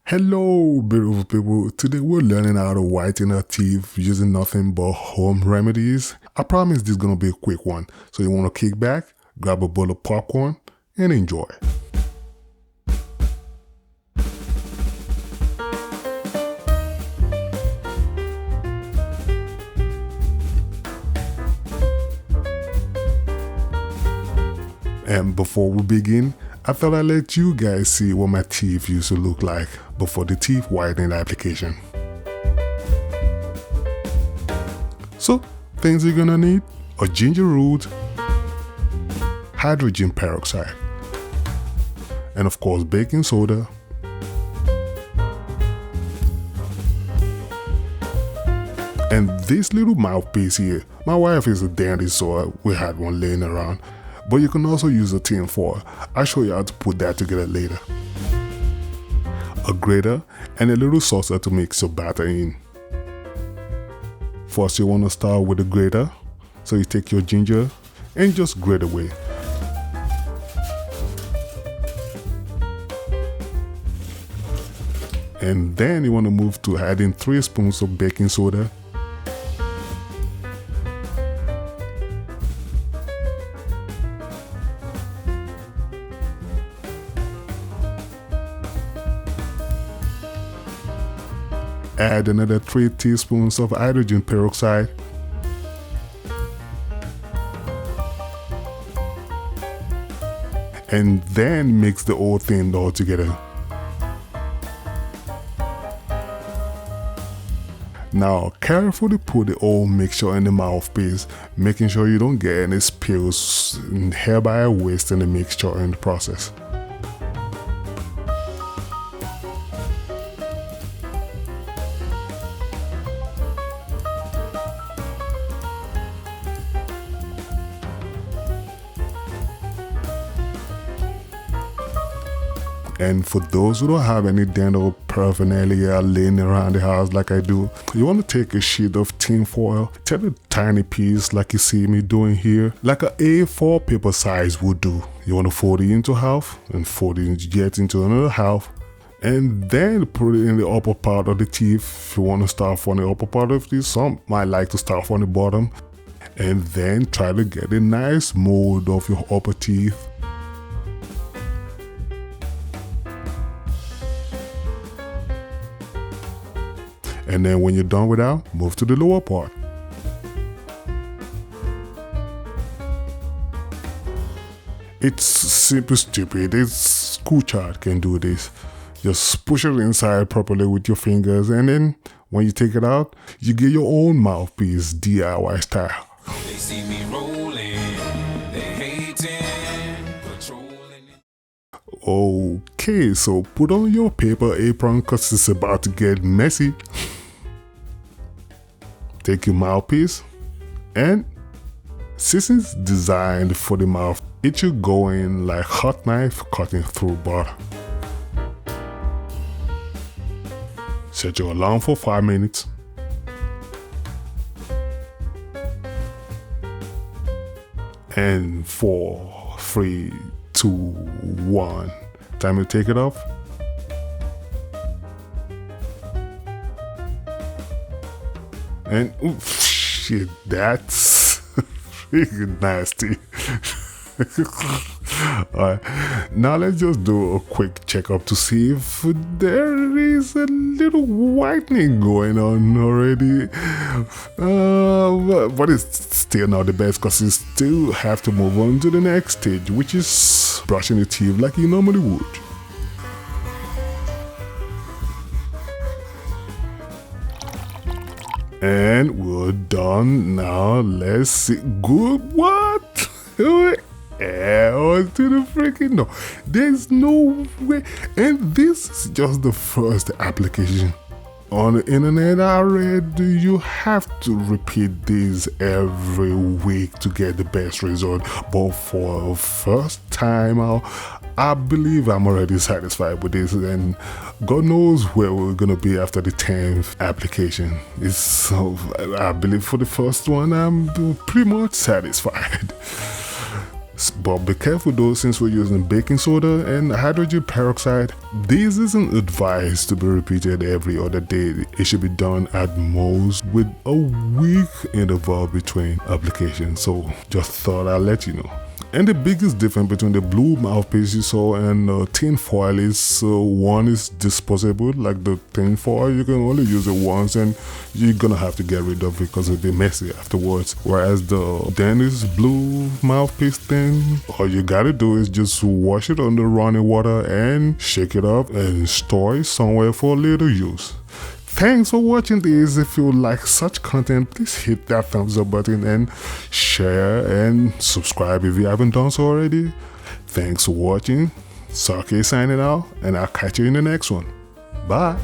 Hello beautiful people, today we're learning how to whiten our teeth using nothing but home remedies. I promise this is going to be a quick one, so you want to kick back, grab a bowl of popcorn and enjoy. And before we begin, I thought I'd let you guys see what my teeth used to look like before the teeth whitening application. So, things you're gonna need are ginger root, hydrogen peroxide, and of course baking soda, and this little mouthpiece here. My wife is a dentist, so we had one laying around. But you can also use a tin foil. I'll show you how to put that together later. A grater and a little saucer to mix your batter in. First you want to start with a grater. So you take your ginger and just grate away. And then you want to move to adding 3 spoons of baking soda. Add another 3 teaspoons of hydrogen peroxide. And then mix the whole thing all together. Now carefully put the whole mixture in the mouthpiece, making sure you don't get any spills, hereby wasting the mixture in the process. And for those who don't have any dental paraphernalia laying around the house like I do, you want to take a sheet of tin foil, take a tiny piece like you see me doing here, like an A4 paper size would do. You want to fold it into half and fold it yet into another half, and then put it in the upper part of the teeth. If you want to start from the upper part of this, some might like to start from the bottom, and then try to get a nice mold of your upper teeth. And then when you're done with that, move to the lower part. It's simple stupid. It's school child can do this. Just push it inside properly with your fingers, and then when you take it out, you get your own mouthpiece DIY style. They see me rolling, they hating, patrolling. Okay, so put on your paper apron because it's about to get messy. Take your mouthpiece, and since it's designed for the mouth, it should go in like hot knife cutting through butter. Set your alarm for 5 minutes. And 4, 3, 2, 1. Time to take it off. And oof, shit, that's freaking nasty. Alright, now let's just do a quick checkup to see if there is a little whitening going on already. But it's still not the best because you still have to move on to the next stage, which is brushing your teeth like you normally would. And we're done. Now let's see. Good. What? To the freaking no. There's no way. And this is just the first application. On the internet I read you have to repeat this every week to get the best result. But for the first time out, I believe I'm already satisfied with this, and God knows where we're gonna be after the 10th application. I believe for the first one I'm pretty much satisfied. But be careful though, since we're using baking soda and hydrogen peroxide, this isn't advised to be repeated every other day. It should be done at most with a week interval between applications. So just thought I'd let you know. And the biggest difference between the blue mouthpiece you saw and tin foil is one is disposable, like the tin foil. You can only use it once and you're gonna have to get rid of it because it'll be messy afterwards. Whereas the dentist blue mouthpiece thing, all you gotta do is just wash it under running water and shake it up and store it somewhere for later use. Thanks for watching this. If you like such content, please hit that thumbs up button and share and subscribe if you haven't done so already. Thanks for watching. Sake signing out, and I'll catch you in the next one. Bye.